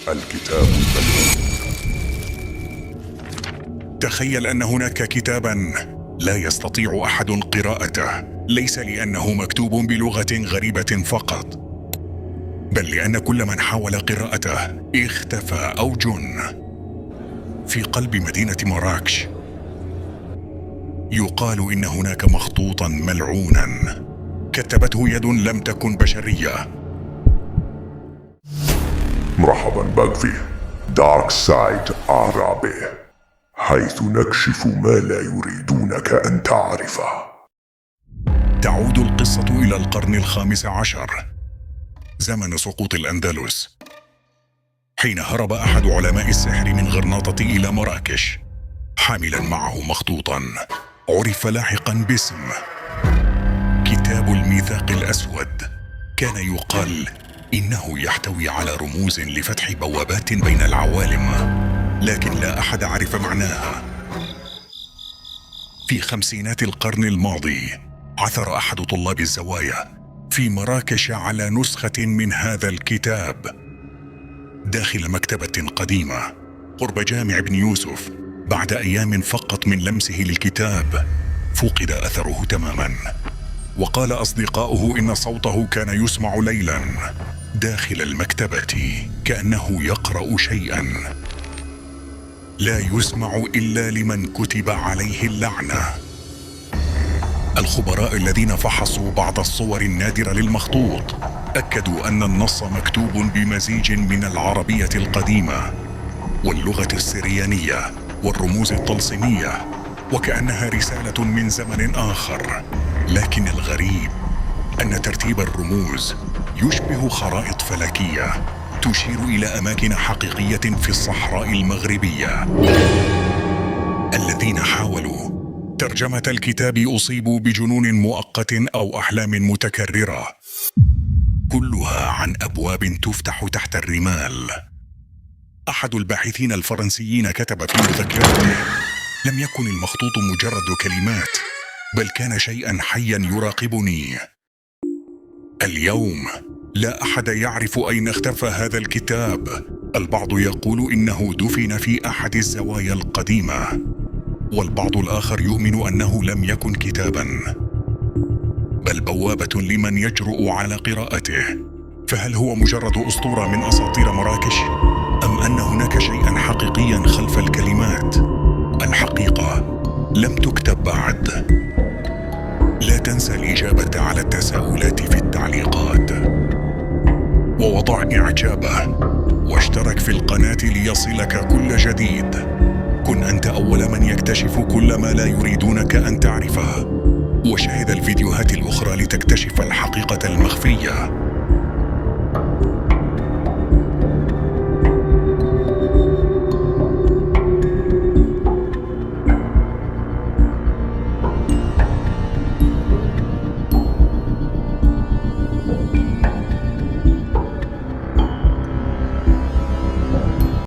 الكتاب المكتوب. تخيل أن هناك كتاباً لا يستطيع أحد قراءته، ليس لأنه مكتوب بلغة غريبة فقط، بل لأن كل من حاول قراءته اختفى أو جن. في قلب مدينة مراكش يقال إن هناك مخطوطاً ملعوناً كتبته يد لم تكن بشرية. مرحبا بك في دارك سايد عربي، حيث نكشف ما لا يريدونك أن تعرفه. تعود القصة إلى القرن ال15، زمن سقوط الأندلس، حين هرب أحد علماء السحر من غرناطة إلى مراكش حاملا معه مخطوطا عرف لاحقا باسم كتاب الميثاق الأسود. كان يقال إنه يحتوي على رموز لفتح بوابات بين العوالم، لكن لا أحد عرف معناها. في خمسينات القرن الماضي عثر أحد طلاب الزوايا في مراكش على نسخة من هذا الكتاب داخل مكتبة قديمة قرب جامع ابن يوسف. بعد أيام فقط من لمسه للكتاب فقد أثره تماما، وقال أصدقاؤه إن صوته كان يسمع ليلا داخل المكتبة كأنه يقرأ شيئا لا يسمع إلا لمن كتب عليه اللعنة. الخبراء الذين فحصوا بعض الصور النادرة للمخطوط أكدوا أن النص مكتوب بمزيج من العربية القديمة واللغة السريانية والرموز الطلسمية، وكأنها رسالة من زمن آخر. لكن الغريب أن ترتيب الرموز يشبه خرائط فلكية تشير إلى أماكن حقيقية في الصحراء المغربية. الذين حاولوا ترجمة الكتاب أصيبوا بجنون مؤقت أو أحلام متكررة، كلها عن أبواب تفتح تحت الرمال. أحد الباحثين الفرنسيين كتب في مذكراته: لم يكن المخطوط مجرد كلمات، بل كان شيئا حيا يراقبني. اليوم لا أحد يعرف أين اختفى هذا الكتاب. البعض يقول إنه دفن في أحد الزوايا القديمة، والبعض الآخر يؤمن أنه لم يكن كتابا بل بوابة لمن يجرؤ على قراءته. فهل هو مجرد أسطورة من أساطير مراكش، أم أن هناك شيئا حقيقيا خلف الكلمات؟ الحقيقة لم تكتب بعد. لا تنسى الإجابة على التساؤلات في التعليقات، ووضع إعجابه، واشترك في القناة ليصلك كل جديد. كن أنت أول من يكتشف كل ما لا يريدونك أن تعرفه، وشاهد الفيديوهات الأخرى لتكتشف الحقيقة المخفية.